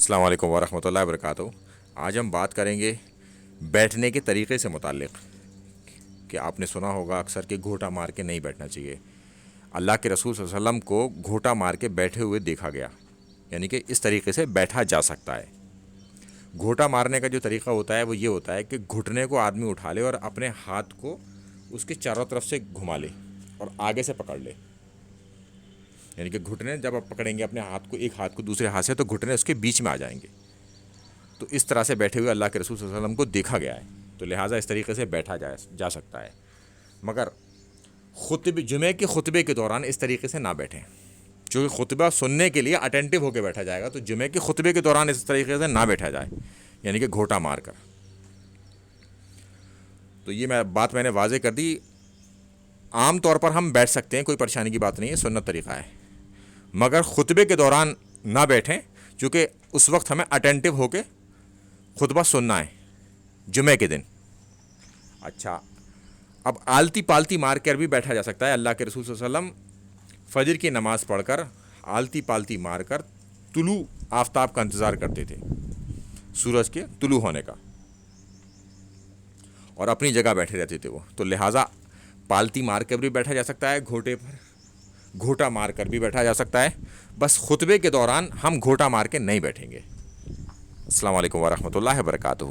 السلام علیکم ورحمۃ اللہ وبرکاتہ۔ آج ہم بات کریں گے بیٹھنے کے طریقے سے متعلق کہ آپ نے سنا ہوگا اکثر کہ گھوٹا مار کے نہیں بیٹھنا چاہیے۔ اللہ کے رسول صلی اللہ علیہ وسلم کو گھوٹا مار کے بیٹھے ہوئے دیکھا گیا، یعنی کہ اس طریقے سے بیٹھا جا سکتا ہے۔ گھوٹا مارنے کا جو طریقہ ہوتا ہے وہ یہ ہوتا ہے کہ گھٹنے کو آدمی اٹھا لے اور اپنے ہاتھ کو اس کے چاروں طرف سے گھما لے اور آگے سے پکڑ لے، یعنی کہ گھٹنے جب آپ پکڑیں گے اپنے ہاتھ کو، ایک ہاتھ کو دوسرے ہاتھ سے، تو گھٹنے اس کے بیچ میں آ جائیں گے۔ تو اس طرح سے بیٹھے ہوئے اللہ کے رسول صلی اللہ علیہ وسلم کو دیکھا گیا ہے، تو لہٰذا اس طریقے سے بیٹھا جا سکتا ہے۔ مگر جمعے کے خطبے کے دوران اس طریقے سے نہ بیٹھیں، چونکہ خطبہ سننے کے لیے اٹینٹیو ہو کے بیٹھا جائے گا، تو جمعے کے خطبے کے دوران اس طریقے سے نہ بیٹھا جائے، یعنی کہ گھوٹا مار کر۔ تو یہ بات میں نے واضح کر دی۔ عام طور پر ہم بیٹھ سکتے ہیں، کوئی پریشانی کی بات نہیں ہے، سنت طریقہ ہے، مگر خطبے کے دوران نہ بیٹھیں، چونکہ اس وقت ہمیں اٹینٹیو ہو کے خطبہ سننا ہے جمعے کے دن۔ اچھا، اب آلتی پالتی مار کر بھی بیٹھا جا سکتا ہے۔ اللہ کے رسول صلی اللہ علیہ وسلم فجر کی نماز پڑھ کر آلتی پالتی مار کر طلوع آفتاب کا انتظار کرتے تھے، سورج کے طلوع ہونے کا، اور اپنی جگہ بیٹھے رہتے تھے وہ۔ تو لہٰذا پالتی مار کر بھی بیٹھا جا سکتا ہے، گھوٹے پر گھوٹا مار کر بھی بیٹھا جا سکتا ہے، بس خطبے کے دوران ہم گھوٹا مار کے نہیں بیٹھیں گے۔ السلام علیکم ورحمۃ اللہ وبرکاتہ۔